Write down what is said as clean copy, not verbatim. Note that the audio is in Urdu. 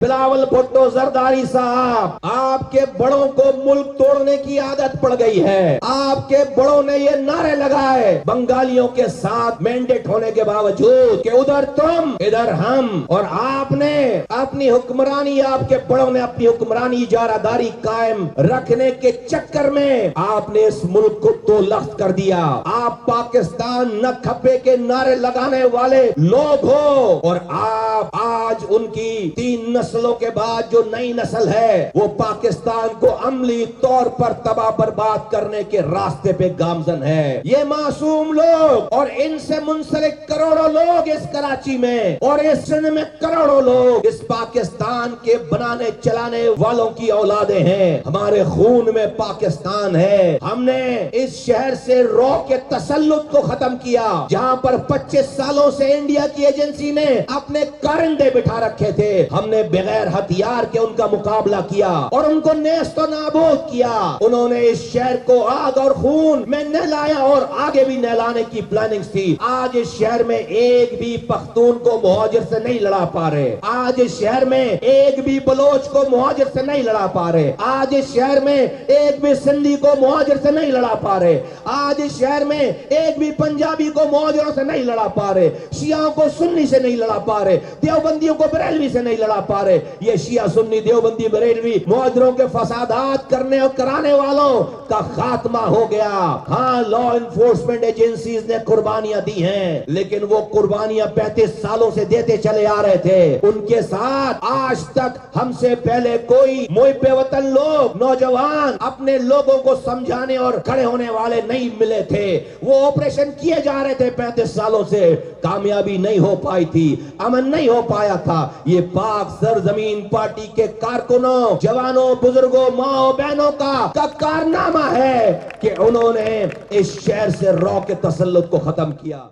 بلاول بھٹو زرداری صاحب، آپ کے بڑوں کو ملک توڑنے کی عادت پڑ گئی ہے۔ آپ کے بڑوں نے یہ نعرے لگائے بنگالیوں کے ساتھ مینڈیٹ ہونے کے باوجود کہ ادھر تم ادھر ہم، اور آپ نے اپنی حکمرانی، آپ کے بڑوں نے اپنی حکمرانی اجارہ داری قائم رکھنے کے چکر میں آپ نے اس ملک کو دو لخت کر دیا۔ آپ پاکستان نہ کھپے کے نعرے لگانے والے لوگ ہو، اور آپ آج ان کی 3 نسلوں کے بعد جو نئی نسل ہے وہ پاکستان کو عملی طور پر تباہ برباد کرنے کے راستے پہ گامزن ہے۔ یہ معصوم لوگ اور ان سے منسلک کروڑوں لوگ اس کراچی میں اور اس سندھ میں کروڑوں لوگ اس پاکستان کے بنانے چلانے والوں کی اولادیں ہیں۔ ہمارے خون میں پاکستان ہے۔ ہم نے اس شہر سے رو کے تسلط کو ختم کیا، جہاں پر 25 سالوں سے انڈیا کی ایجنسی نے اپنے کارندے بٹھا رکھے تھے۔ ہم نے بغیر ہتھیار کے ان کا مقابلہ کیا اور ان کو نیست و نابود کیا۔ انہوں نے اس شہر کو آگ اور خون میں نہلایا اور آگے بھی نہلانے کی پلاننگ تھی۔ آج اس شہر میں ایک بھی پختون کو مہاجر سے نہیں لڑا پا رہے۔ آج اس شہر میں ایک بھی بلوچ کو مہاجر سے نہیں لڑا پا رہے۔ آج اس شہر میں ایک بھی سندھی کو مہاجر سے نہیں لڑا پا رہے۔ آج اس شہر میں ایک بھی پنجابی کو مہاجروں سے نہیں لڑا پا رہے۔ شیعوں کو سنی سے نہیں لڑا پا رہے۔ دیوبندیوں کو بریلوی سے نہیں لڑا پا رہے۔ یہ شیعہ سنی دیوبندی بریلوی مہاجروں کے فسادات کرنے اور کرانے والوں کا خاتمہ ہو گیا۔ ہاں، لا انفورسمنٹ ایجنسیز نے قربانیاں دی ہیں، لیکن وہ قربانیاں 35 سالوں سے دیتے چلے آ رہے تھے۔ ان کے ساتھ آج تک ہم سے پہلے کوئی محب وطن لوگ، نوجوان اپنے لوگوں کو سمجھانے اور کھڑے ہونے والے نہیں ملے تھے۔ وہ آپریشن کیے جا رہے تھے 35 سالوں سے، کامیابی نہیں ہو پائی تھی، امن نہیں ہو پایا تھا۔ یہ پاک سرزمین پارٹی کے کارکنوں، جوانوں، بزرگوں، ماں بہنوں کا کارنامہ ہے کہ انہوں نے اس شہر سے رو کے تسلط کو ختم کیا۔